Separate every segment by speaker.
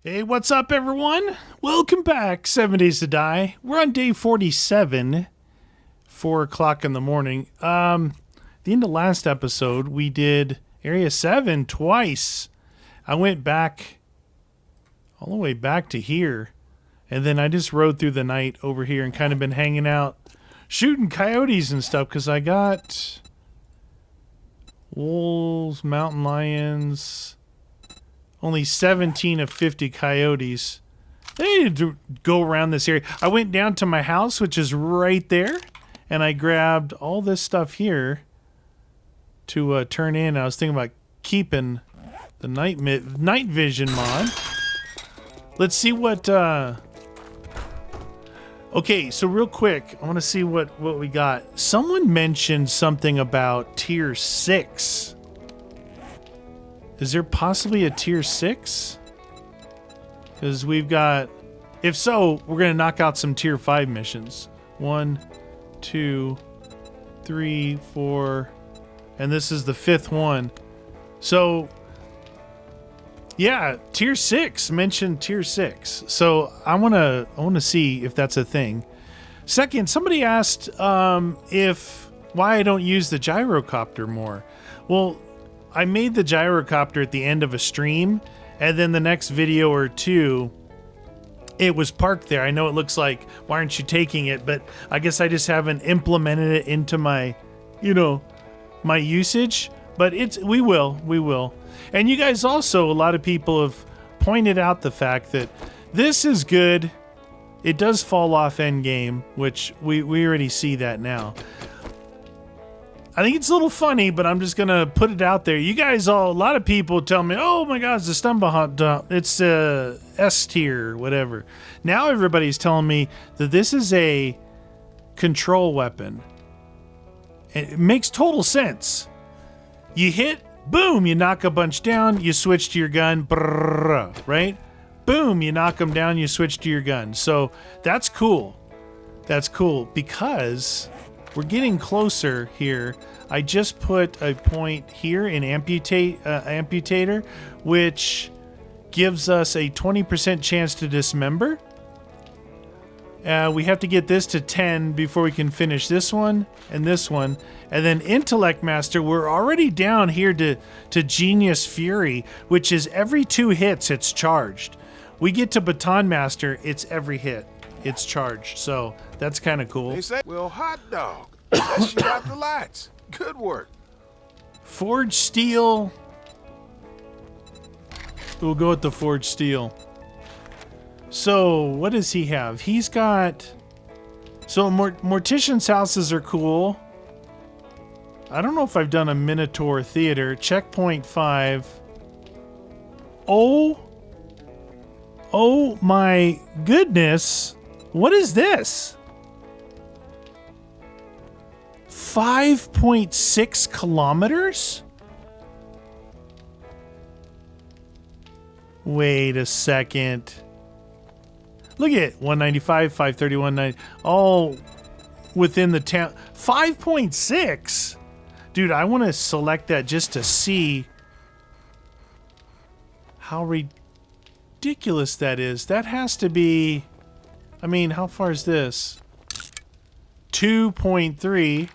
Speaker 1: Hey, what's up, everyone? Welcome back, 7 Days to Die. We're on day 47, 4 o'clock in the morning. The end of last episode, we did Area 7 twice. I went back, all the way back to here, and then I just rode through the night over here and kind of been hanging out, shooting coyotes and stuff, because I got wolves, mountain lions... Only 17 of 50 coyotes. They need to go around this area. I went down to my house, which is right there, and I grabbed all this stuff here to turn in. I was thinking about keeping the night vision mod. Let's see what... Okay, so real quick, I want to see what we got. Someone mentioned something about tier 6. Is there possibly a tier 6? Because we've got... If so, we're going to knock out some tier 5 missions. 1, 2, 3, 4... And this is the 5th one. So... Yeah, tier 6. Mentioned tier 6. So I want to see if that's a thing. Second, somebody asked why I don't use the gyrocopter more. Well... I made the gyrocopter at the end of a stream, and then the next video or two, it was parked there. I know it looks like, why aren't you taking it? But I guess I just haven't implemented it into my, my usage. But we will. And you guys also, a lot of people have pointed out the fact that this is good. It does fall off end game, which we already see that now. I think it's a little funny, but I'm just going to put it out there. You guys a lot of people tell me, oh my God, it's a Stumba, it's a S tier, whatever. Now everybody's telling me that this is a control weapon. It makes total sense. You hit, boom, you knock a bunch down, you switch to your gun, brrr, right? Boom, you knock them down, you switch to your gun. So that's cool. That's cool because... We're getting closer here. I just put a point here in amputator, which gives us a 20% chance to dismember. We have to get this to 10 before we can finish this one and this one. And then Intellect Master, we're already down here to Genius Fury, which is every 2 hits it's charged. We get to Baton Master, it's every hit. It's charged, so that's kind of cool.
Speaker 2: They say, well, hot dog, let's shoot out the lights. Good work.
Speaker 1: Forged steel. We'll go with the forged steel. So, what does he have? He's got... So, Mortician's houses are cool. I don't know if I've done a Minotaur Theater. Checkpoint 5. Oh my goodness. What is this? 5.6 kilometers? Wait a second. Look at it. 195, 531, 90. All within the town. 5.6? Dude, I want to select that just to see how ridiculous that is. That has to be... I mean, how far is this? 2.3.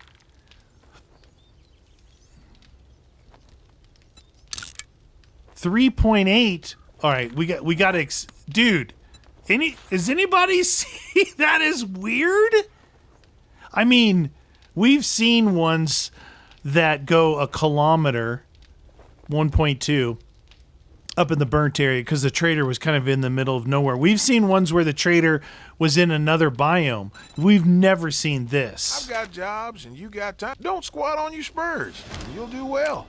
Speaker 1: 3.8. All right, we got dude. Does anybody see that is weird? I mean, we've seen ones that go a kilometer, 1.2. Up in the burnt area because the trader was kind of in the middle of nowhere. We've seen ones where the trader was in another biome. We've never seen this.
Speaker 2: I've got jobs and you got time. Don't squat on your spurs. You'll do well.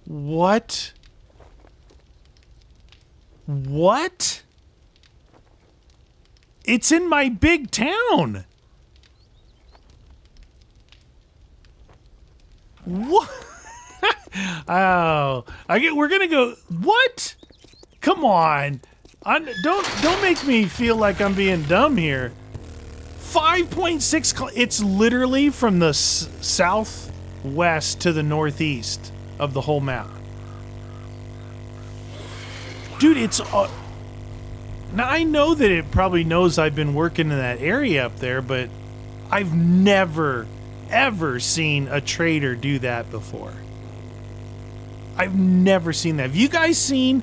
Speaker 1: What? What? It's in my big town. What? Oh, we're gonna go. What? Come on. Don't make me feel like I'm being dumb here. 5.6. It's literally from the southwest to the northeast of the whole map. Dude, it's... now, I know that it probably knows I've been working in that area up there, but I've never, ever seen a trader do that before. I've never seen that. Have you guys seen...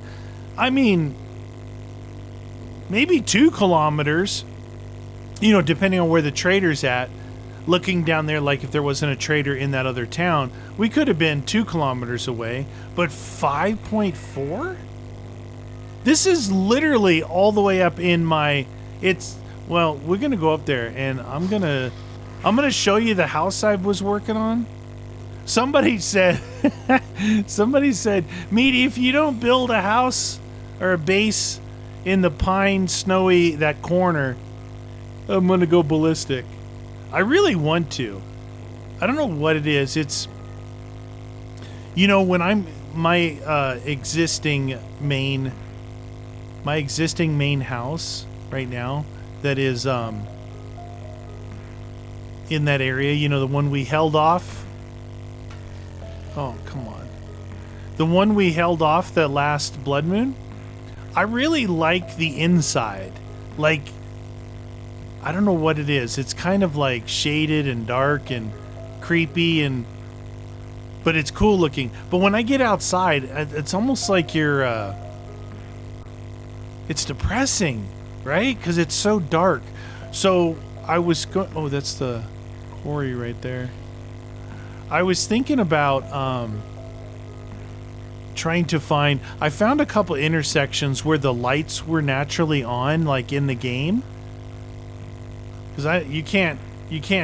Speaker 1: I mean... maybe 2 kilometers, you know, depending on where the trader's at, looking down there like if there wasn't a trader in that other town, we could have been 2 kilometers away, but 5.4? This is literally all the way up in my, well, we're going to go up there and I'm going to show you the house I was working on. Somebody said, Meaty, if you don't build a house or a base in the pine snowy that corner, I'm gonna go ballistic. I really want to. I don't know what it is. It's, you know, when I'm my existing main house right now that is in that area, you know, the one we held off. Oh, come on. The one we held off the last blood moon. I really like the inside. Like, I don't know what it is. It's kind of like shaded and dark and creepy, but it's cool looking. But when I get outside, it's almost like you're, it's depressing, right? Because it's so dark. So I was oh, that's the quarry right there. I was thinking about, trying to find... I found a couple intersections where the lights were naturally on, like in the game. Because you can't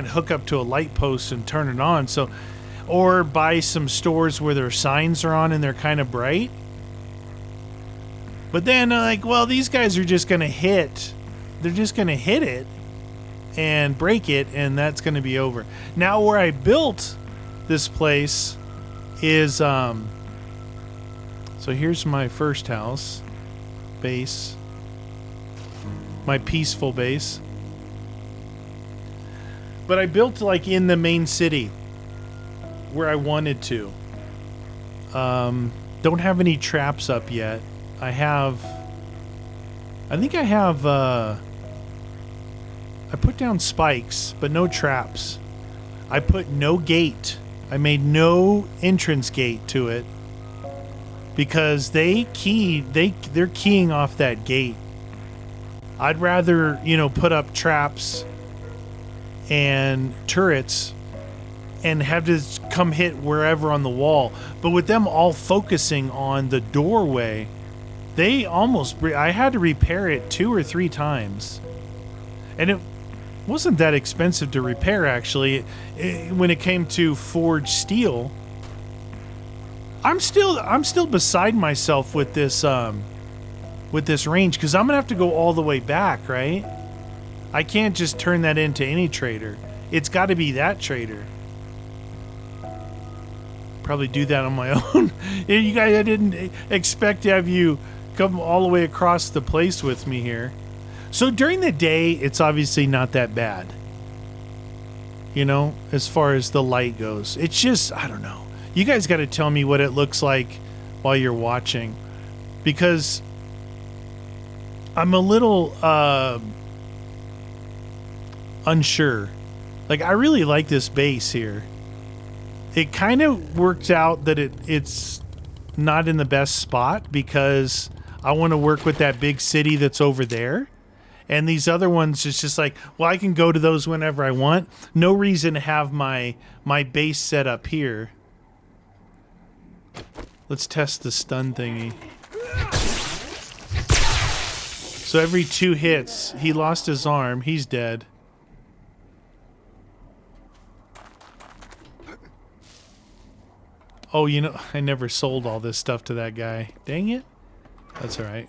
Speaker 1: hook up to a light post and turn it on. So, or buy some stores where their signs are on and they're kind of bright. But then, like, well, these guys are just gonna hit. They're just gonna hit it and break it, and that's gonna be over. Now, where I built this place is so here's my first house base, my peaceful base. But I built like in the main city where I wanted to. Don't have any traps up yet. I put down spikes, but no traps. I put no gate. I made no entrance gate to it. Because they're keying off that gate. I'd rather, you know, put up traps and turrets and have this come hit wherever on the wall. But with them all focusing on the doorway, I had to repair it 2 or 3 times. And it wasn't that expensive to repair, actually. When it came to forged steel, I'm still beside myself with this range, because I'm gonna have to go all the way back, right? I can't just turn that into any trader. It's got to be that trader. Probably do that on my own. You guys, I didn't expect to have you come all the way across the place with me here. So during the day, it's obviously not that bad. You know, as far as the light goes, it's just, I don't know. You guys got to tell me what it looks like while you're watching, because I'm a little unsure. Like, I really like this base here. It kind of worked out that it's not in the best spot, because I want to work with that big city that's over there. And these other ones, it's just like, well, I can go to those whenever I want. No reason to have my base set up here. Let's test the stun thingy. So every 2 hits, he lost his arm. He's dead. Oh, you know, I never sold all this stuff to that guy. Dang it. That's all right.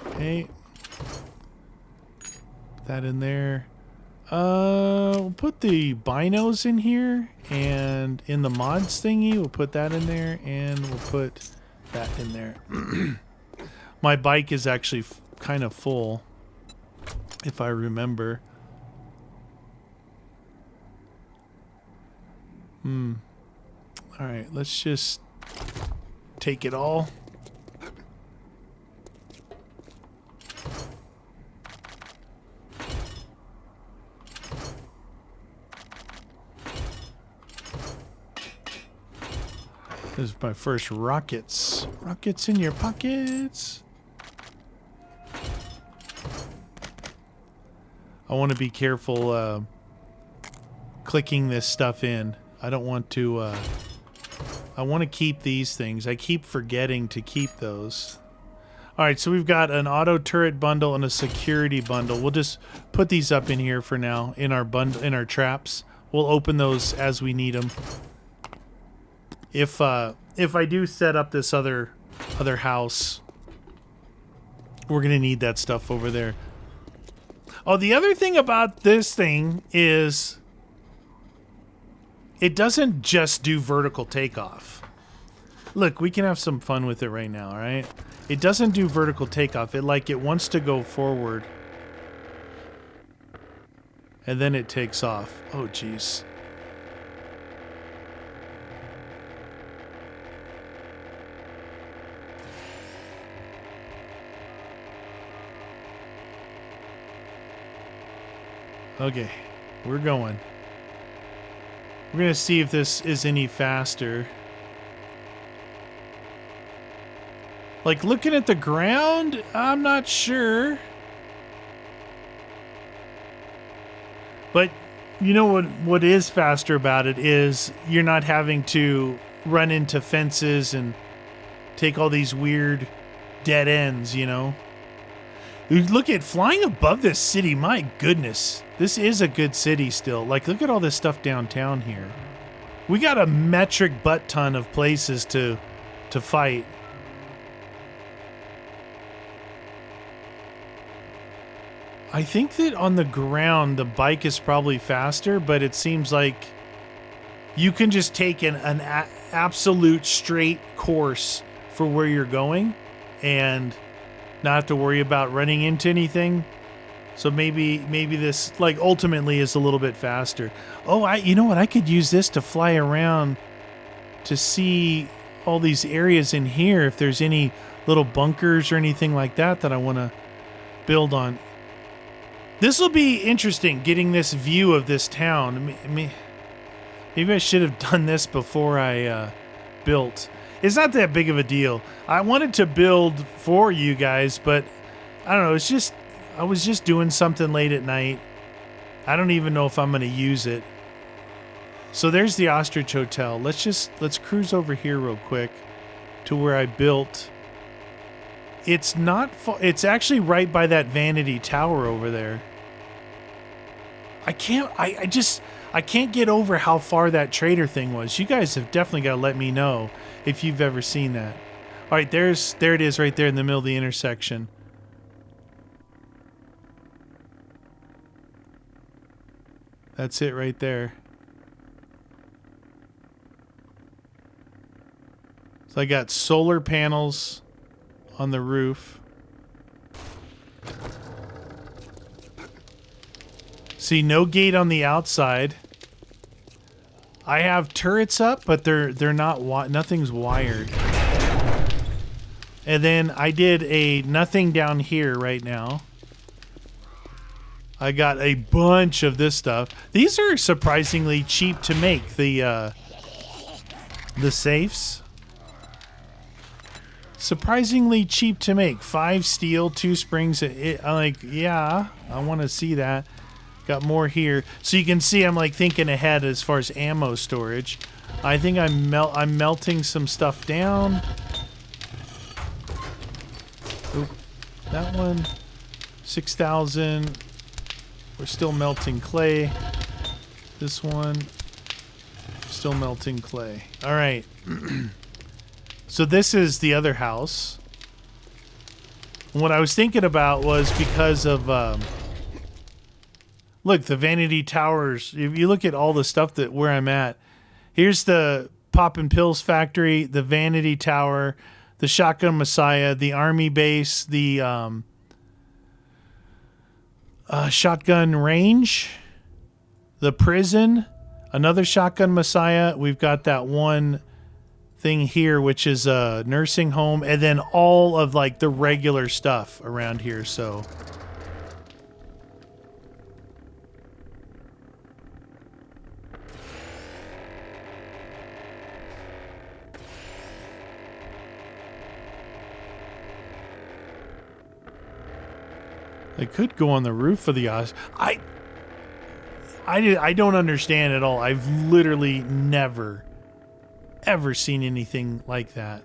Speaker 1: Okay. Put that in there. We'll put the binos in here, and in the mods thingy, we'll put that in there, and we'll put that in there. My bike is actually kind of full, if I remember. All right, let's just take it all. This is my first rockets. Rockets in your pockets. I want to be careful clicking this stuff in. I don't want to... I want to keep these things. I keep forgetting to keep those. Alright, so we've got an auto turret bundle and a security bundle. We'll just put these up in here for now, in our traps. We'll open those as we need them. If I do set up this other house, we're gonna need that stuff over there. Oh, the other thing about this thing is it doesn't just do vertical takeoff. Look, we can have some fun with it right now, all right? It doesn't do vertical takeoff. It wants to go forward. And then it takes off. Oh, jeez. Okay, we're going. We're gonna see if this is any faster. Like, looking at the ground, I'm not sure. But you know what is faster about it is you're not having to run into fences and take all these weird dead ends, you know? Look at flying above this city. My goodness. This is a good city still. Like, look at all this stuff downtown here. We got a metric butt ton of places to fight. I think that on the ground, the bike is probably faster, but it seems like you can just take an absolute straight course for where you're going and not have to worry about running into anything. So maybe this, like, ultimately is a little bit faster. Oh, you know what? I could use this to fly around to see all these areas in here if there's any little bunkers or anything like that I want to build on. This will be interesting, getting this view of this town. Maybe I should have done this before I built. It's not that big of a deal. I wanted to build for you guys, but I don't know. It's just, I was just doing something late at night. I don't even know if I'm going to use it. So there's the Ostrich Hotel. Let's cruise over here real quick to where I built. It's not, it's actually right by that vanity tower over there. I can't get over how far that trader thing was. You guys have definitely got to let me know if you've ever seen that. All right, there it is right there in the middle of the intersection. That's it right there. So I got solar panels on the roof. See, no gate on the outside. I have turrets up, but they're not, nothing's wired. And then I did a nothing down here right now. I got a bunch of this stuff. These are surprisingly cheap to make, the safes. Surprisingly cheap to make. 5 steel, 2 springs. I'm like, yeah, I want to see that. Got more here. So you can see I'm like thinking ahead as far as ammo storage. I think I'm melting some stuff down. Oop, that one. 6,000. We're still melting clay. This one. Still melting clay. All right. So this is the other house. And what I was thinking about was because of... look, the vanity towers. If you look at all the stuff that where I'm at, here's the Poppin' Pills factory, the vanity tower, the Shotgun Messiah, the army base, the shotgun range, the prison, another Shotgun Messiah. We've got that one thing here, which is a nursing home, and then all of like the regular stuff around here. So they could go on the roof of the I don't understand at all. I've literally never ever seen anything like that.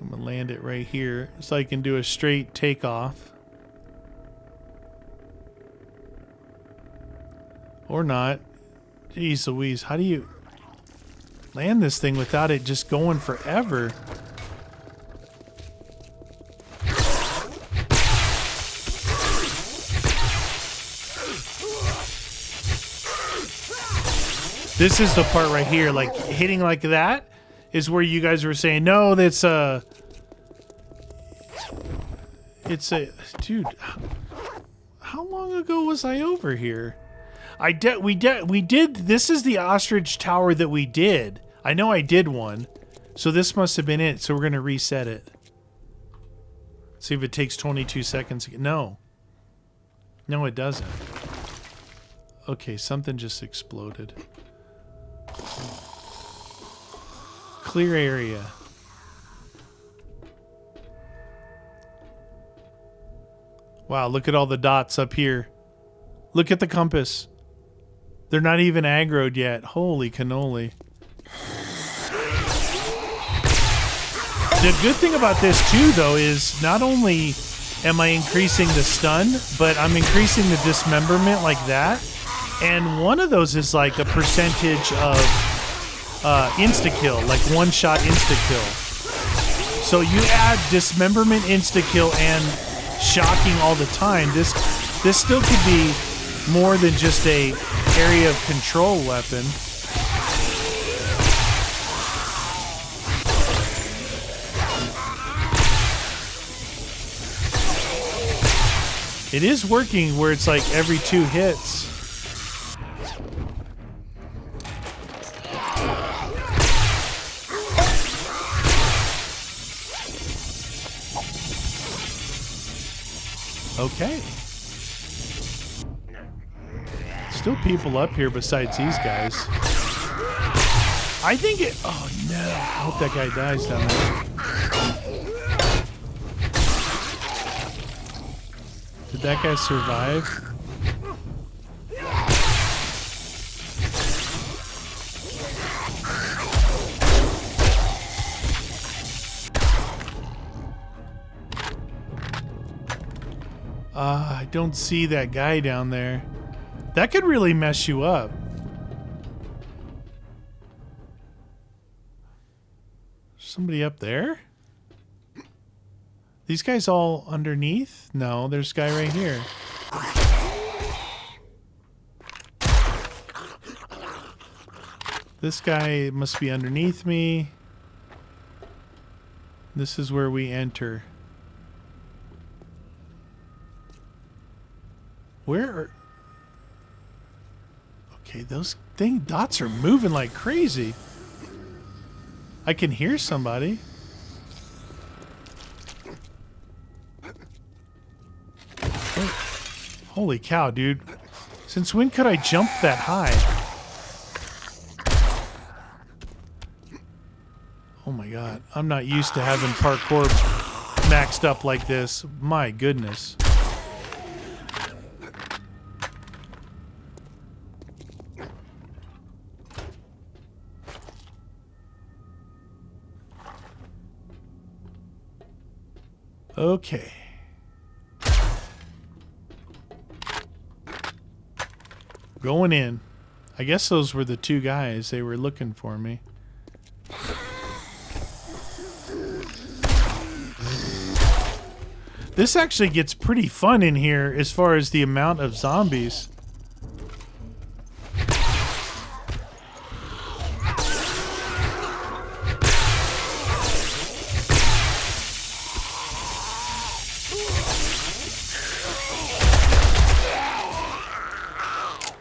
Speaker 1: I'm gonna land it right here so I can do a straight takeoff. Or not. Jeez Louise, how do you land this thing without it just going forever? This is the part right here, like hitting like that is where you guys were saying, no, that's dude, how long ago was I over here? We did, this is the ostrich tower that we did. I know I did one. So this must have been it. So we're going to reset it. See if it takes 22 seconds. No. No, it doesn't. Okay, something just exploded. Clear area. Wow, look at all the dots up here. Look at the compass. They're not even aggroed yet. Holy cannoli. The good thing about this too, though, is not only am I increasing the stun, but I'm increasing the dismemberment like that. And one of those is like a percentage of insta-kill, like one-shot insta-kill. So you add dismemberment, insta-kill, and shocking all the time. This still could be more than just a area of control weapon. It is working where it's like every 2 hits. Okay. Still people up here besides these guys. I think it... Oh, no. I hope that guy dies down there. Did that guy survive? I don't see that guy down there. That could really mess you up. Somebody up there? These guys all underneath? No, there's a guy right here. This guy must be underneath me. This is where we enter. Where are... Okay, those dots are moving like crazy. I can hear somebody. Wait. Holy cow, dude. Since when could I jump that high? Oh my god. I'm not used to having parkour maxed up like this. My goodness. Okay. Going in. I guess those were the 2 guys. They were looking for me. This actually gets pretty fun in here as far as the amount of zombies.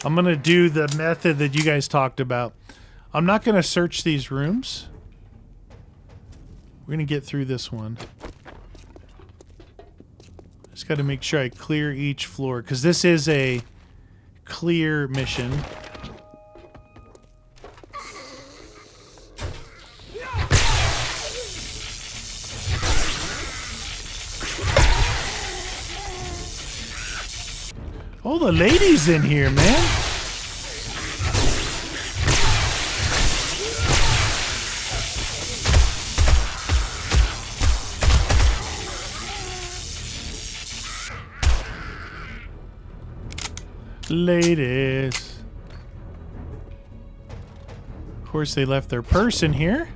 Speaker 1: I'm going to do the method that you guys talked about. I'm not going to search these rooms. We're going to get through this one. Just got to make sure I clear each floor, because this is a clear mission. Oh, the ladies in here, man. Ladies. Of course, they left their purse in here.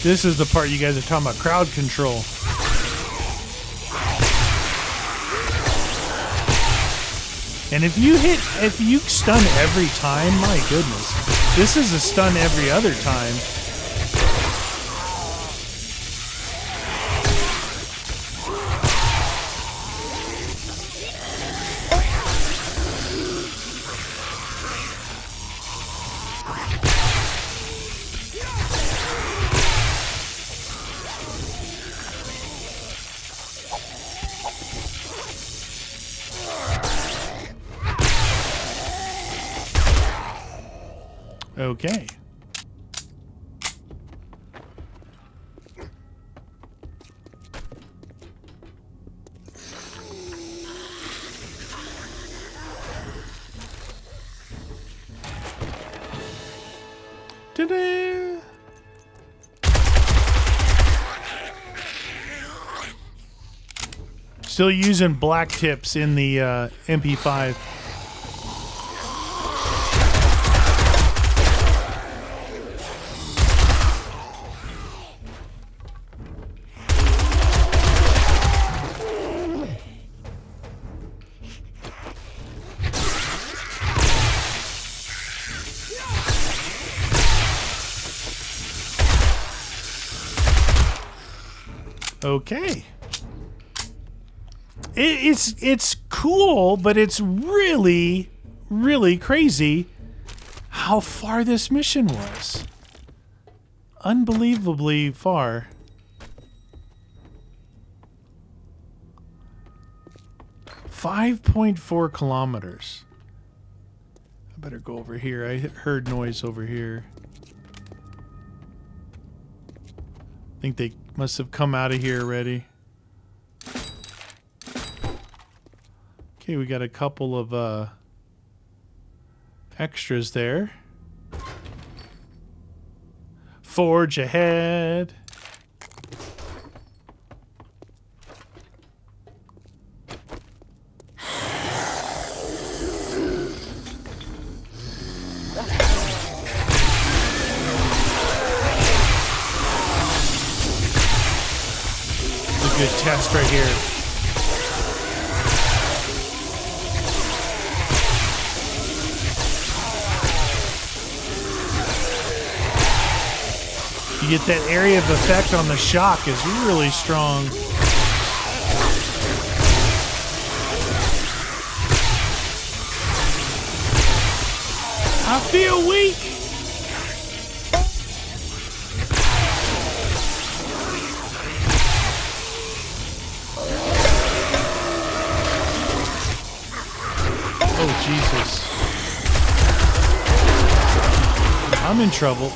Speaker 1: This is the part you guys are talking about, crowd control. And if you stun every time, my goodness. This is a stun every other time. Okay. Ta-da! Still using black tips in the MP5. Okay. It's cool, but it's really, really crazy how far this mission was. Unbelievably far. .4 kilometers. I better go over here. I heard noise over here. I think they must have come out of here already. Okay, we got a couple of extras there. Forge ahead. Good test right here. You get that area of effect on the shock is really strong. I feel weak. Oh, Jesus. I'm in trouble.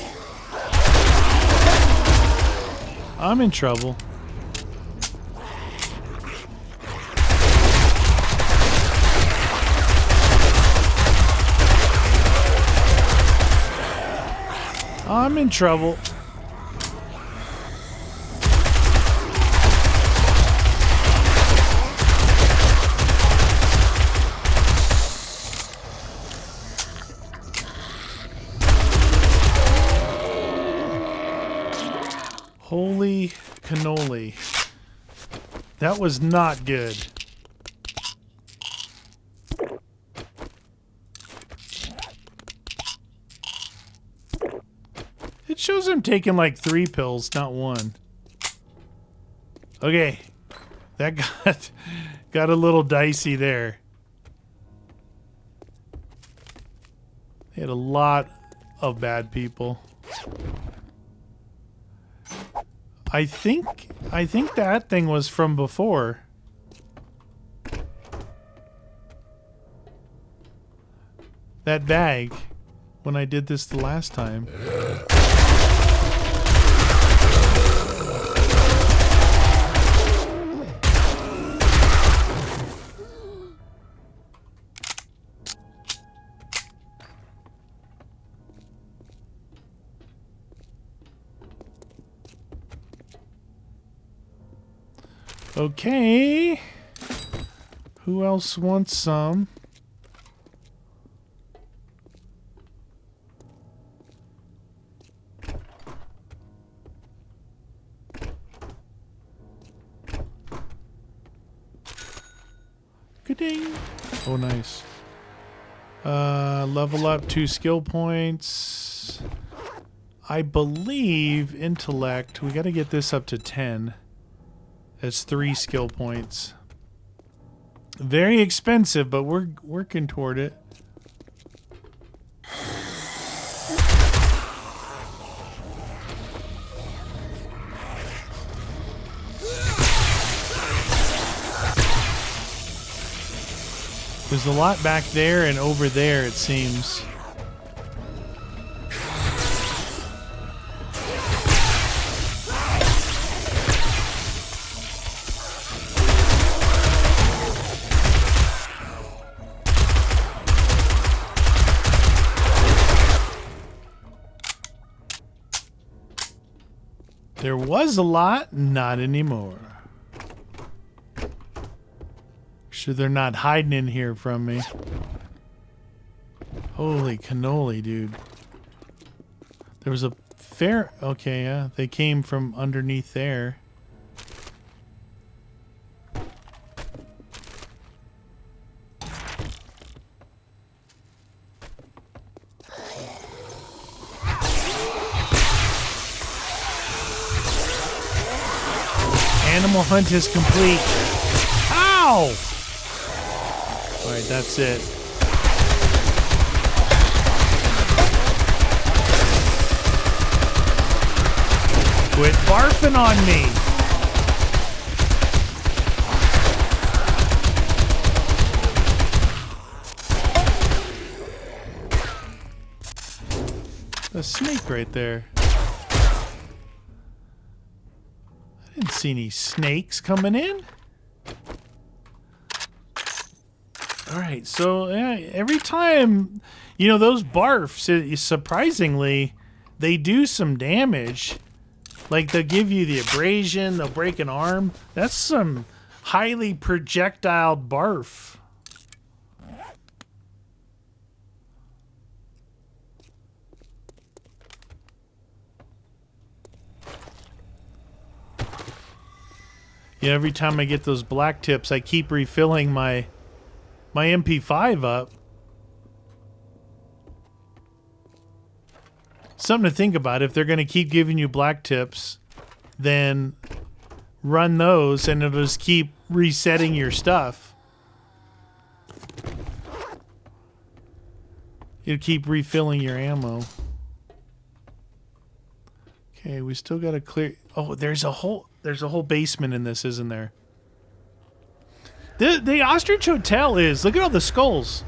Speaker 1: I'm in trouble. I'm in trouble. Holy cannoli. That was not good. It shows I'm taking like 3 pills, not 1. Okay. That got a little dicey there. They had a lot of bad people. I think that thing was from before. That bag when I did this the last time. Okay. Who else wants some? Good-ding. Oh, nice. Level up 2 skill points. I believe intellect. We got to get this up to 10. That's 3 skill points. Very expensive, but we're working toward it. There's a lot back there and over there, it seems. There was a lot, not anymore. Sure they're not hiding in here from me. Holy cannoli, dude. There was a fair... Okay, yeah. They came from underneath there. Animal hunt is complete. Ow! Alright, that's it. Quit barfing on me! A snake right there. I didn't see any snakes coming in. Alright, so every time, you know, those barfs, surprisingly, they do some damage. Like, they'll give you the abrasion, they'll break an arm. That's some highly projectile barf. Yeah, every time I get those black tips, I keep refilling my MP5 up. Something to think about. If they're going to keep giving you black tips, then run those and it'll just keep resetting your stuff. It'll keep refilling your ammo. Okay, we still got to clear... Oh, there's a whole basement in this, isn't there? The Ostrich Hotel is... Look at all the skulls.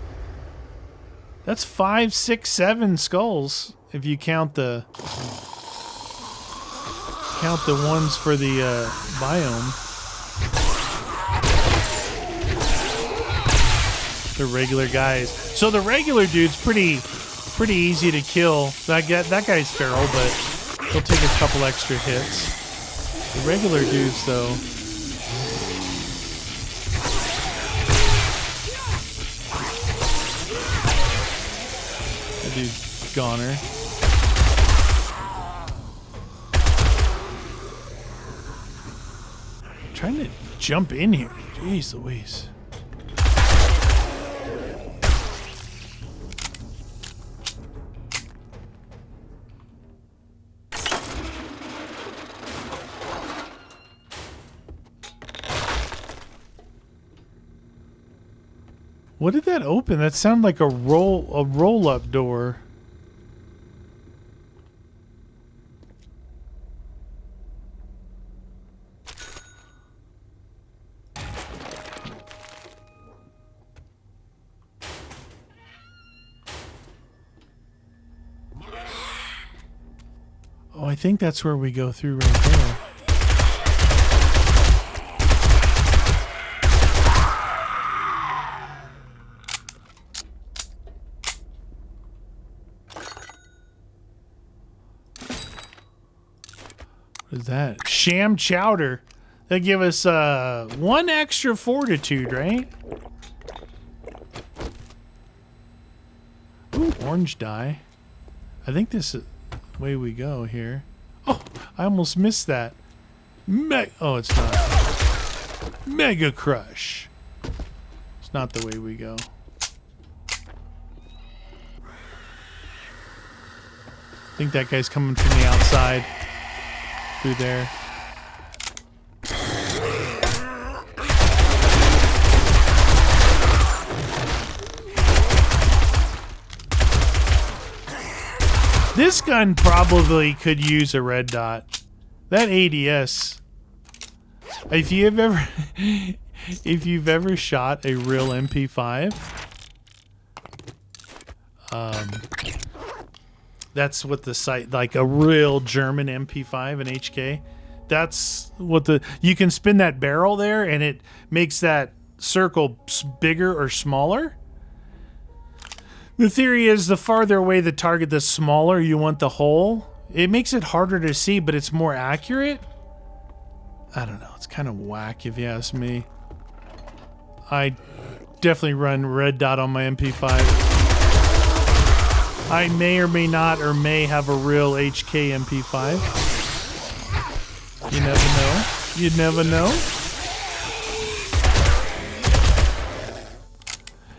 Speaker 1: That's 5, 6, 7 skulls. If you count the... ones for the biome. The regular guys. So the regular dude's pretty easy to kill. That guy's feral, but he'll take a couple extra hits. The regular dudes, though... That dude's goner. trying to jump in here. Jeez Louise. What did that open? That sounded like a roll-up door. Oh, I think that's where we go through right there. What is that? Sham chowder. They give us 1 extra fortitude, right? Ooh, orange dye. I think this is the way we go here. Oh, I almost missed that. Oh, it's not. Mega Crush. It's not the way we go. I think that guy's coming from the outside. Through there. This gun probably could use a red dot. That ADS. If you've ever shot a real MP5, that's what the sight, like a real German MP5 and HK. That's what you can spin that barrel there and it makes that circle bigger or smaller. The theory is the farther away the target, the smaller you want the hole. It makes it harder to see, but it's more accurate. I don't know. It's kind of whack if you ask me. I definitely run red dot on my MP5. I may or may not or may have a real HK MP5. You never know. You never know.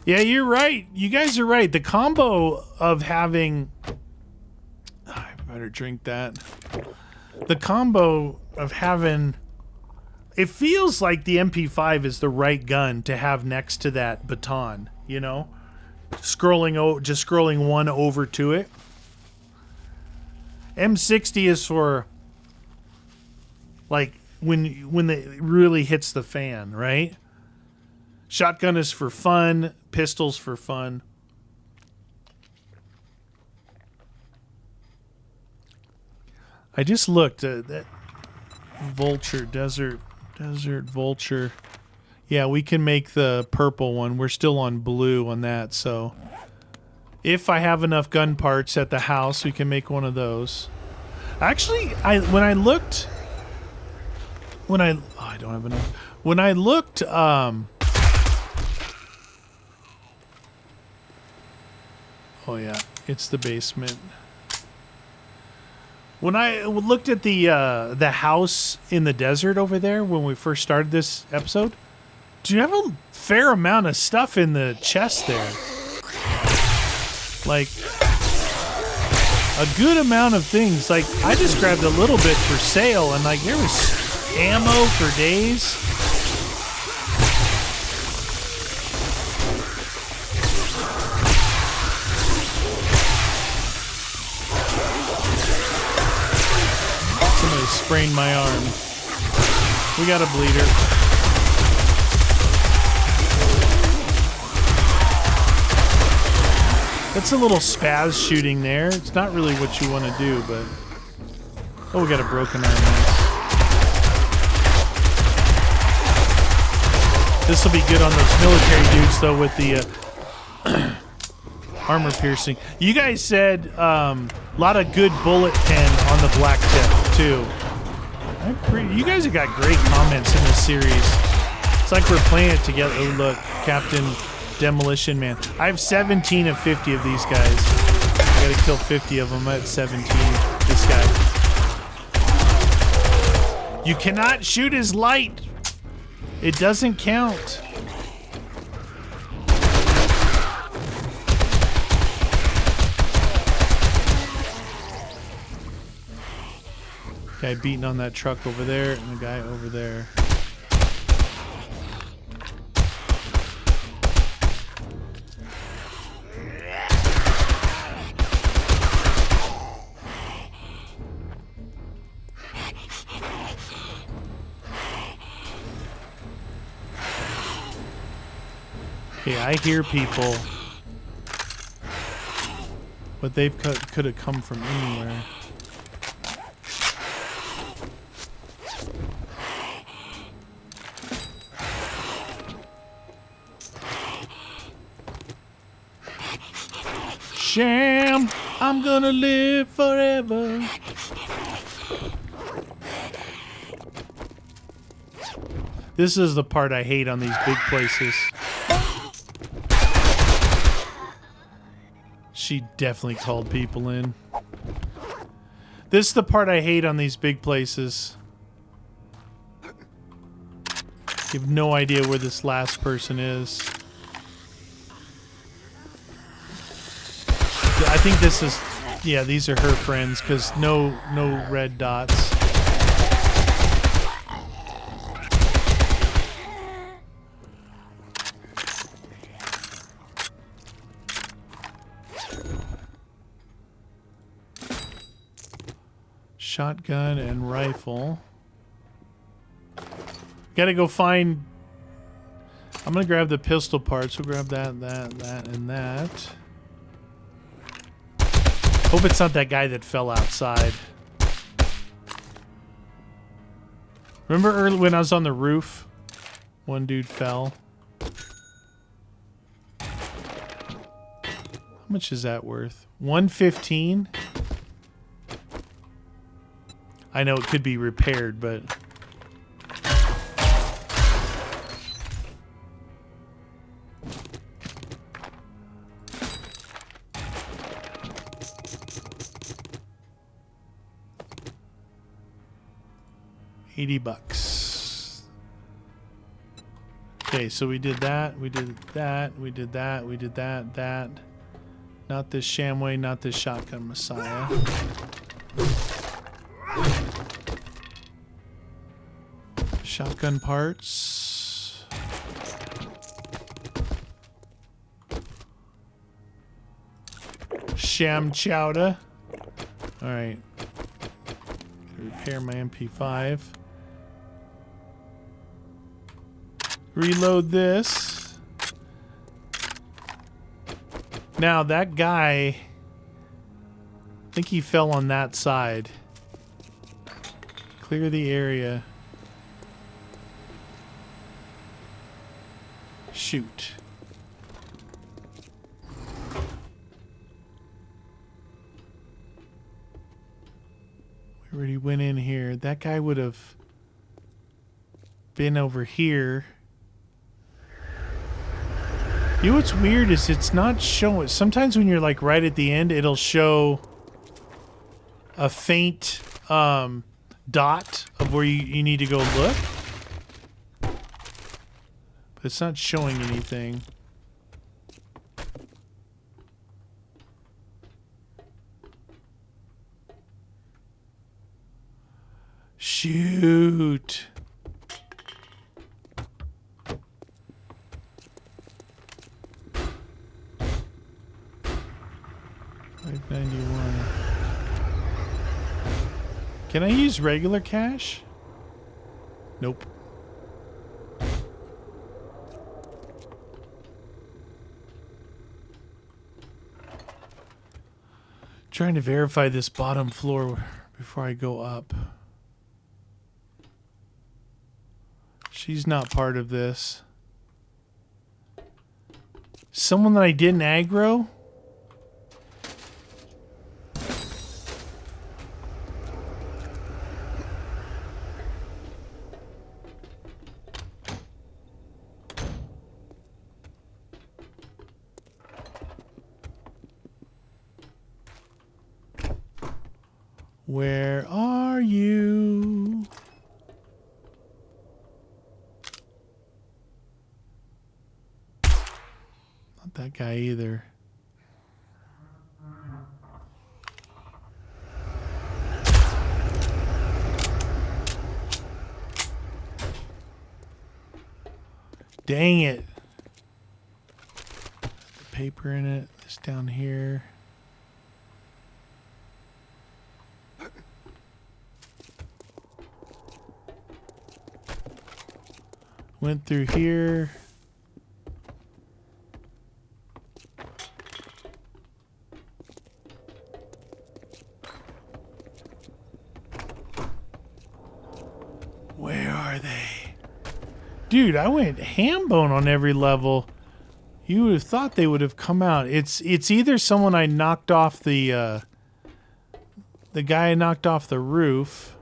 Speaker 1: Yeah, you're right. You guys are right. The combo of having... I better drink that. The combo of having... It feels like the MP5 is the right gun to have next to that baton, you know? Just scrolling one over to it. M60 is for like when it really hits the fan, right? Shotgun is for fun, pistols for fun. I just looked at that vulture, desert vulture. Yeah, we can make the purple one. We're still on blue on that, so if I have enough gun parts at the house, we can make one of those. Actually, I don't have enough. When I looked, oh yeah, it's the basement. When I looked at the house in the desert over there when we first started this episode, do you have a fair amount of stuff in the chest there? Like a good amount of things. Like I just grabbed a little bit for sale, and like there was ammo for days. Somebody sprained my arm. We got a bleeder. That's a little spaz shooting there. It's not really what you want to do, but... Oh, we got a broken arm. This will be good on those military dudes, though, with the armor piercing. You guys said a lot of good bullet pen on the black tip, too. You guys have got great comments in this series. It's like we're playing it together. Oh, look, Captain Demolition Man. I have 17 of 50 of these guys. I gotta kill 50 of them. I'm at 17. This guy. You cannot shoot his light. It doesn't count. Guy beating on that truck over there, and the guy over there. Okay, I hear people, but they've could have come from anywhere. Sham, I'm gonna live forever. This is the part I hate on these big places. She definitely called people in. This is the part I hate on these big places. You have no idea where this last person is. I think this is, yeah, these are her friends because no red dots. Shotgun and rifle. Gotta go find. I'm gonna grab the pistol parts. We'll grab that, and that. Hope it's not that guy that fell outside. Remember early when I was on the roof? One dude fell. How much is that worth? 115? I know it could be repaired, but... $80. Okay, so we did that, we did that, we did that, we did that, that. Not this Shamway, not this Shotgun Messiah. Shotgun parts. Sham Chowda. Alright. Repair my MP5. Reload this. Now that guy, I think he fell on that side. Clear the area. Shoot. We already went in here. That guy would have been over here. You know what's weird is it's not showing. Sometimes when you're like right at the end, it'll show a faint dot of where you need to go look. But it's not showing anything. Shoot. $591. Can I use regular cash? Nope. Trying to verify this bottom floor before I go up. She's not part of this. Someone that I didn't aggro? Where are you? that guy either. Dang it. The paper in it. This down here. Went through here. Where are they? Dude, I went ham bone on every level. You would have thought they would have come out. It's either someone I knocked off the guy I knocked off the roof.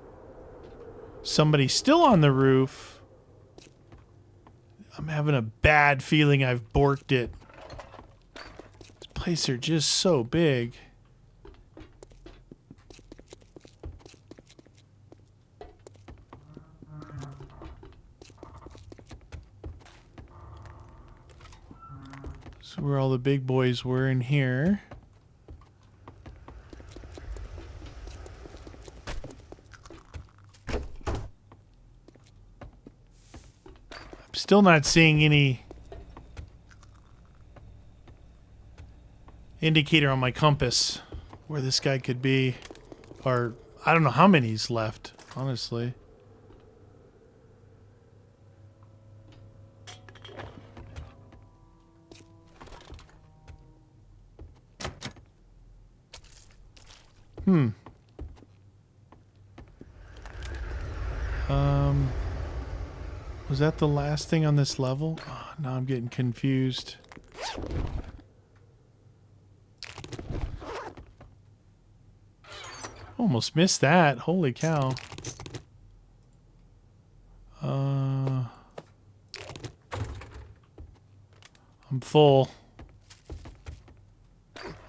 Speaker 1: Somebody still on the roof. I'm having a bad feeling I've borked it. This place are just so big. So where all the big boys were in here. Still not seeing any indicator on my compass where this guy could be. Or I don't know how many's left, honestly. Was that the last thing on this level? Oh, now I'm getting confused. Almost missed that. Holy cow. I'm full.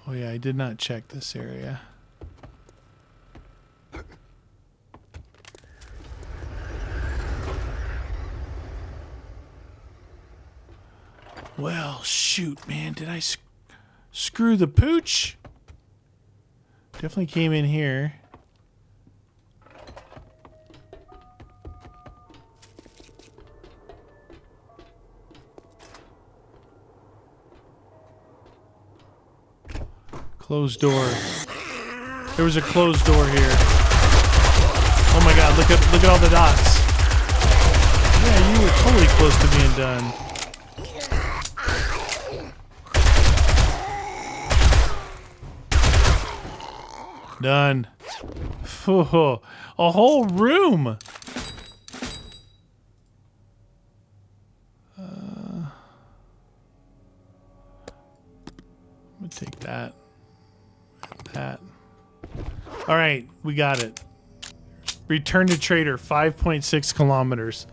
Speaker 1: Oh yeah, I did not check this area. Well, shoot, man. Did I screw the pooch? Definitely came in here. Closed door. There was a closed door here. Oh my god, look at all the dots. Yeah, you were totally close to being done. Done. Oh, a whole room. I'm gonna take that. That. All right, we got it. Return to trader, 5.6 kilometers.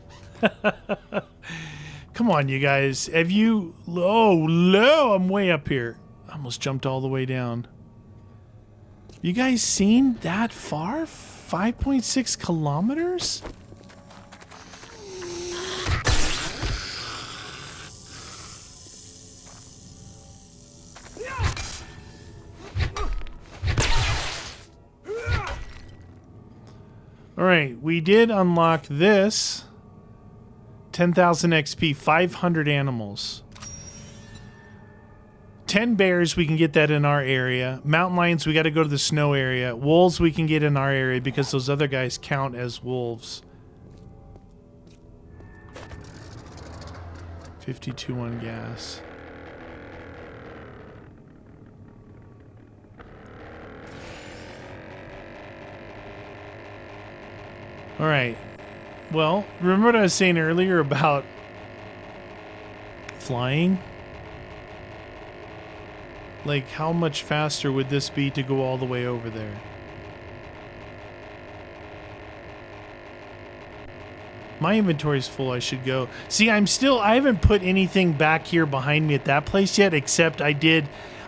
Speaker 1: Come on, you guys. Have you... Oh, low. I'm way up here. Almost jumped all the way down. You guys seen that far? 5.6 kilometers? All right, we did unlock this. 10,000 XP, 500 animals. 10 bears, we can get that in our area. Mountain lions, we got to go to the snow area. Wolves, we can get in our area because those other guys count as wolves. 52 on gas. All right. Well, remember what I was saying earlier about flying? Like, how much faster would this be to go all the way over there? My inventory's full, I should go. See, I haven't put anything back here behind me at that place yet, except I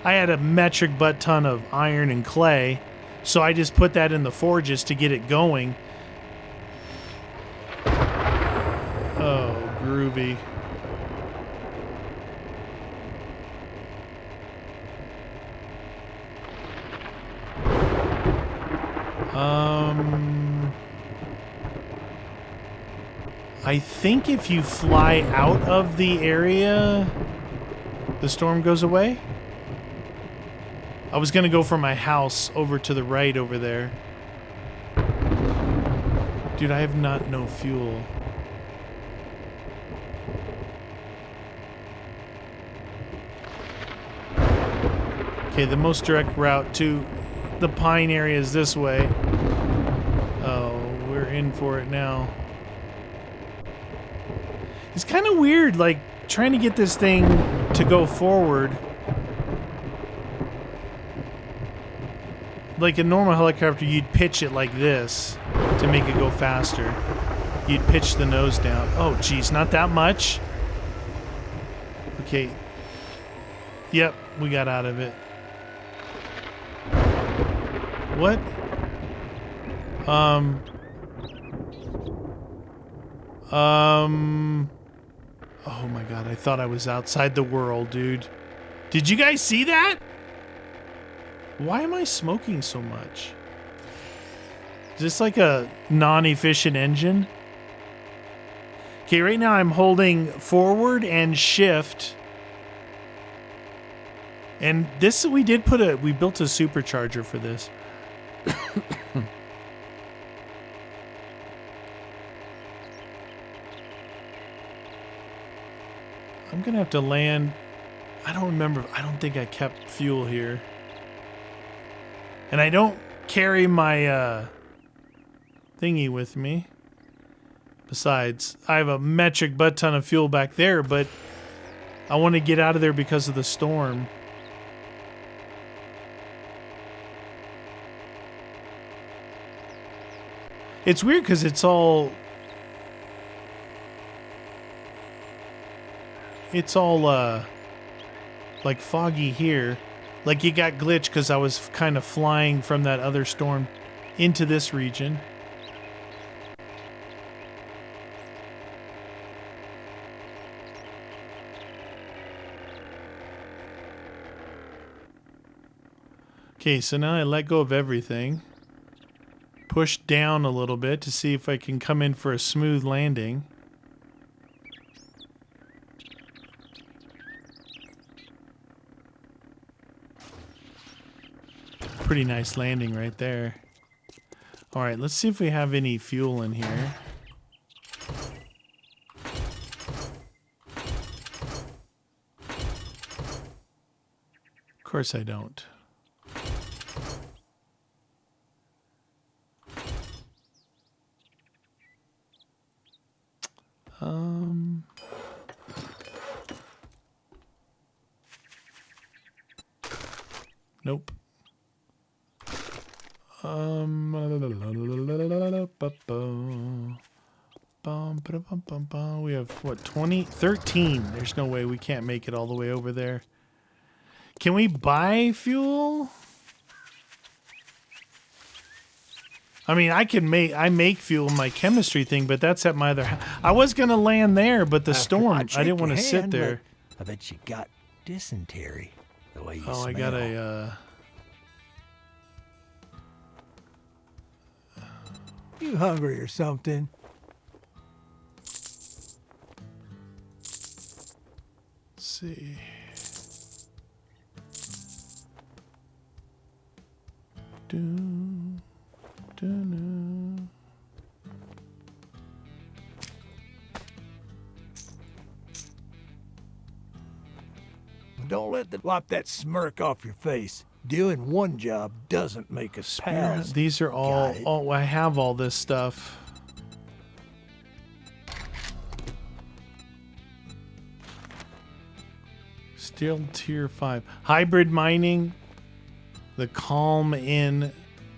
Speaker 1: had a metric butt ton of iron and clay, so I just put that in the forges to get it going. Oh, groovy. I think if you fly out of the area, the storm goes away. I was gonna go from my house over to the right over there. Dude, I have no fuel. Okay, the most direct route to the Pine area is this way. Oh, we're in for it now. It's kind of weird, like, trying to get this thing to go forward. Like a normal helicopter, you'd pitch it like this to make it go faster. You'd pitch the nose down. Oh, geez, not that much. Okay. Yep, we got out of it. What? Oh my god, I thought I was outside the world, dude. Did you guys see that? Why am I smoking so much? Is this like a non-efficient engine? Okay, right now I'm holding forward and shift. And this, we built a supercharger for this. I'm gonna have to land. I don't remember. I don't think I kept fuel here. And I don't carry my thingy with me. Besides, I have a metric butt ton of fuel back there, but I want to get out of there because of the storm. It's weird because it's all like foggy here. Like you got glitched because I was kind of flying from that other storm into this region. Okay, so now I let go of everything. Push down a little bit to see if I can come in for a smooth landing. Pretty nice landing right there. All right, let's see if we have any fuel in here. Of course I don't. Nope. We have what, 20? 13. There's no way we can't make it all the way over there. Can we buy fuel? I mean, I make fuel in my chemistry thing, but that's at my other house. I was gonna land there, but the storm, I didn't want to sit there.
Speaker 3: I bet you got dysentery the way you smell.
Speaker 1: Oh, I got a
Speaker 3: You hungry or something?
Speaker 1: let's see.
Speaker 3: Don't wipe that smirk off your face. Doing one job doesn't make us pals.
Speaker 1: These are all, I have all this stuff. Still tier 5. Hybrid mining. The Calm in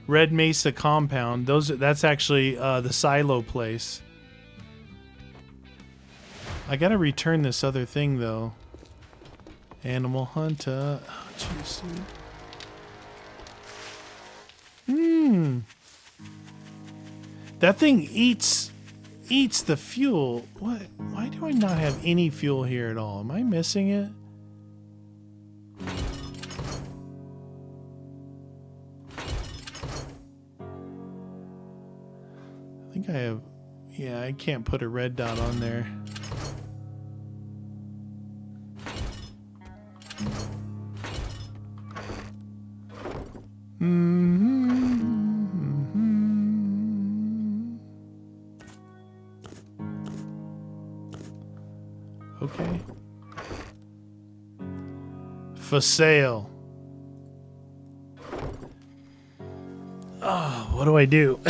Speaker 1: Red Mesa compound. That's actually the silo place. I gotta return this other thing though. Animal hunter. Oh, jeez, dude. That thing eats the fuel. What? Why do I not have any fuel here at all? Am I missing it? think I have... Yeah, I can't put a red dot on there. Okay. For sale. Oh, what do I do?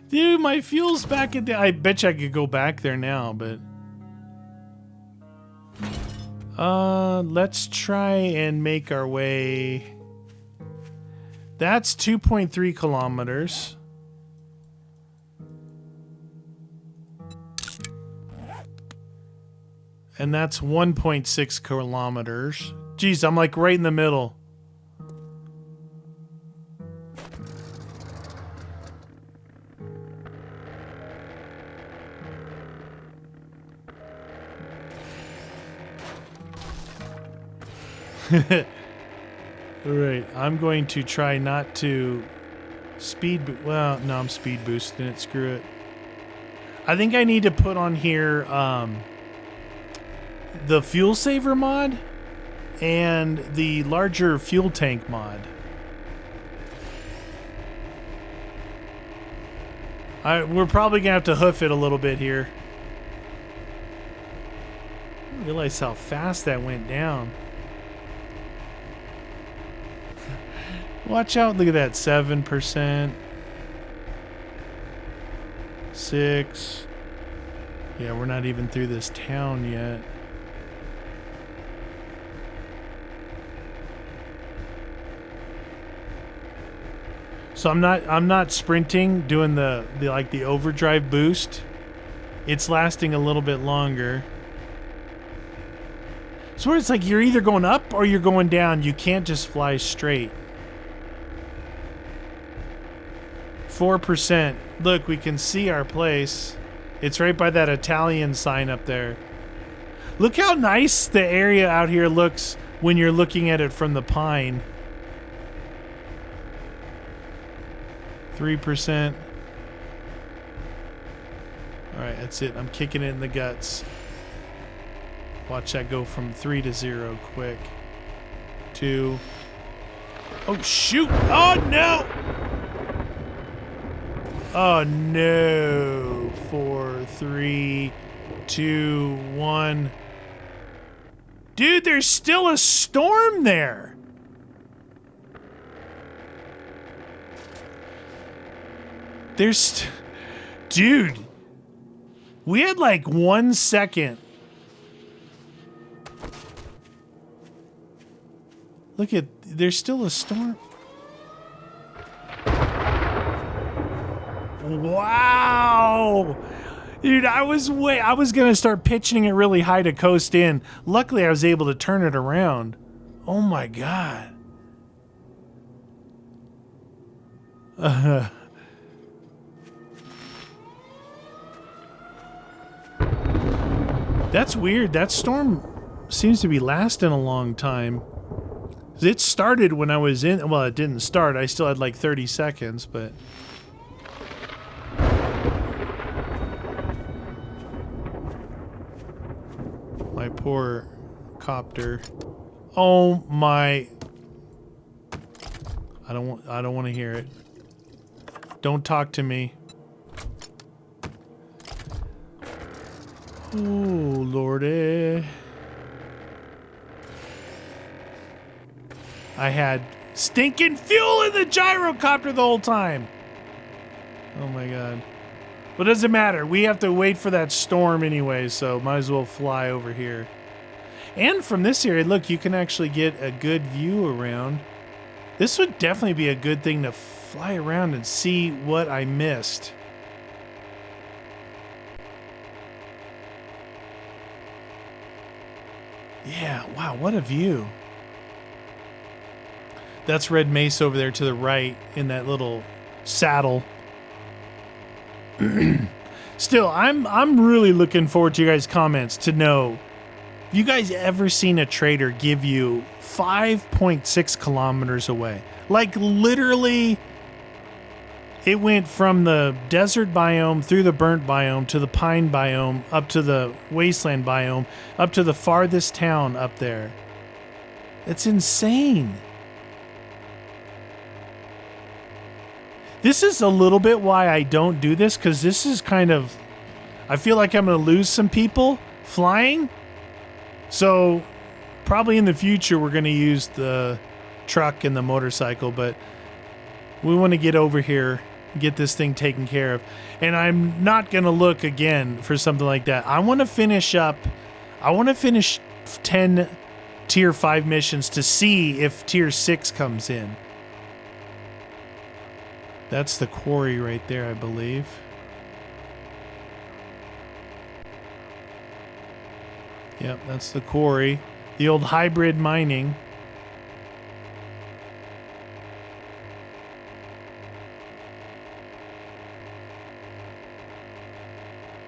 Speaker 1: Dude, my fuel's back at the... I bet you I could go back there now, but... let's try and make our way... That's 2.3 kilometers. And that's 1.6 kilometers. Jeez, I'm like right in the middle. Alright, I'm going to try not to well, no, I'm speed boosting it, screw it. I think I need to put on here the fuel saver mod and the larger fuel tank mod. We're probably gonna have to hoof it a little bit here. I didn't realize how fast that went down. Watch out, look at that, 7%. 6. Yeah, we're not even through this town yet. So I'm not sprinting, doing the like the overdrive boost. It's lasting a little bit longer. So it's like you're either going up or you're going down. You can't just fly straight. 4%. Look, we can see our place. It's right by that Italian sign up there. Look how nice the area out here looks when you're looking at it from the pine. 3%. Alright, that's it. I'm kicking it in the guts. Watch that go from 3 to 0 quick. 2. Oh, shoot! Oh, no! Oh, no. 4, 3, 2, 1. Dude, there's still a storm there. Dude. We had like 1 second. Look at, there's still a storm. Wow. Dude, I was gonna start pitching it really high to coast in. Luckily, I was able to turn it around. Oh my God. That's weird. That storm seems to be lasting a long time. It started when I was in... Well, it didn't start. I still had like 30 seconds, but... My poor copter. Oh my... I don't want to hear it. Don't talk to me. Oh, Lordy. I had stinking fuel in the gyrocopter the whole time. Oh my God. But it doesn't matter. We have to wait for that storm anyway, so might as well fly over here. And from this area, look, you can actually get a good view around. This would definitely be a good thing to fly around and see what I missed. Yeah, wow, what a view. That's Red Mesa over there to the right in that little saddle. Still, I'm really looking forward to you guys' comments to know, have you guys ever seen a trader give you 5.6 kilometers away? Like literally It went from the desert biome through the burnt biome to the pine biome up to the wasteland biome up to the farthest town up there. It's insane. This is a little bit why I don't do this, because this is kind of... I feel like I'm going to lose some people flying. So probably in the future we're going to use the truck and the motorcycle, but we want to get over here and get this thing taken care of. And I'm not going to look again for something like that. I want to finish 10 tier 5 missions to see if tier 6 comes in. That's the quarry right there, I believe. Yep, that's the quarry. The old hybrid mining.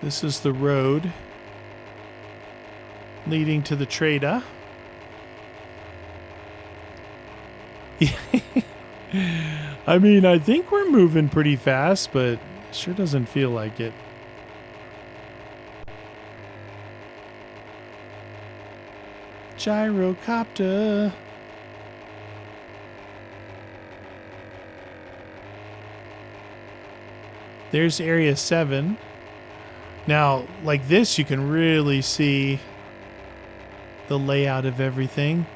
Speaker 1: This is the road leading to the trader. I mean, I think we're moving pretty fast, but it sure doesn't feel like it. Gyrocopter. There's Area 7. Now, like this, you can really see the layout of everything.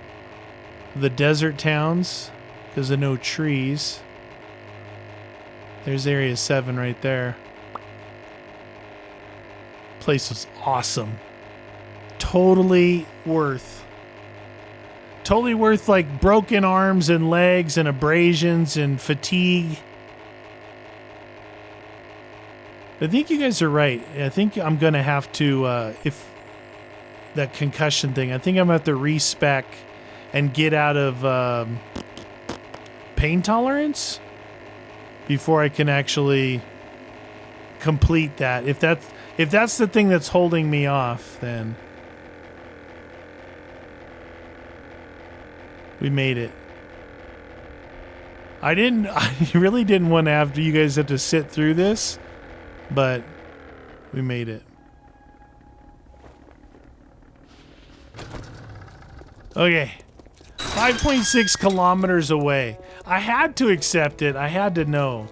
Speaker 1: The desert towns, because of no trees. There's Area 7 right there. Place was awesome. Totally worth like broken arms and legs and abrasions and fatigue. I think you guys are right. I think I'm going to have to, if that concussion thing, I think I'm going to have to respec and get out of pain tolerance before I can actually complete that. If that's the thing that's holding me off, then we made it. I really didn't want to have you guys have to sit through this, but we made it. Okay. 5.6 kilometers away. I had to accept it. I had to know.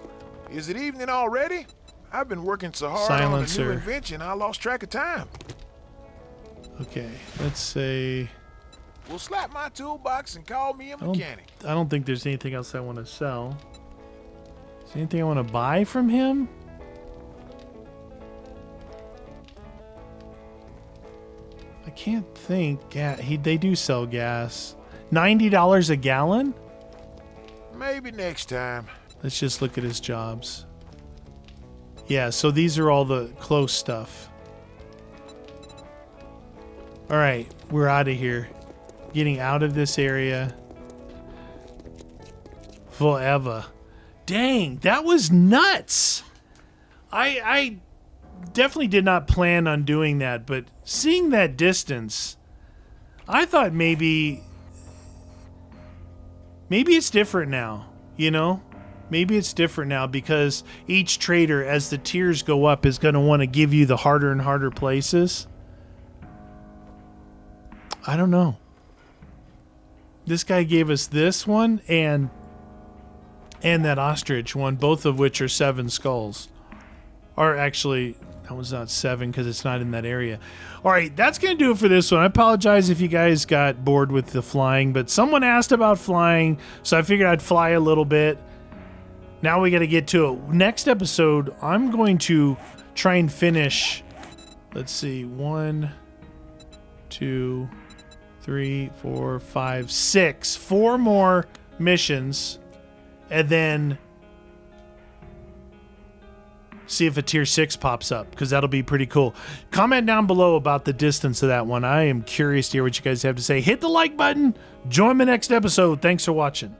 Speaker 2: Is it evening already? I've been working so hard
Speaker 1: Silencer.
Speaker 2: on a new invention, I lost track of time.
Speaker 1: Okay, let's say...
Speaker 2: We'll slap my toolbox and call me a mechanic.
Speaker 1: I don't think there's anything else I want to sell. Is there anything I want to buy from him? I can't think. Yeah, they do sell gas. $90 a gallon?
Speaker 2: Maybe next time.
Speaker 1: Let's just look at his jobs. Yeah, so these are all the close stuff. All right, we're out of here. Getting out of this area. Forever. Dang, that was nuts. I definitely did not plan on doing that, but seeing that distance, I thought maybe it's different now, you know? Maybe it's different now because each trader, as the tiers go up, is going to want to give you the harder and harder places. I don't know. This guy gave us this one and that ostrich one, both of which are 7 skulls. Or actually, that was not 7 because it's not in that area. All right, that's going to do it for this one. I apologize if you guys got bored with the flying, but someone asked about flying, so I figured I'd fly a little bit. Now we got to get to it. Next episode, I'm going to try and finish, let's see, 1, 2, 3, 4, 5, 6. 4 more missions, and then see if a tier 6 pops up, because that'll be pretty cool. Comment down below about the distance of that one. I am curious to hear what you guys have to say. Hit the like button. Join the next episode. Thanks for watching.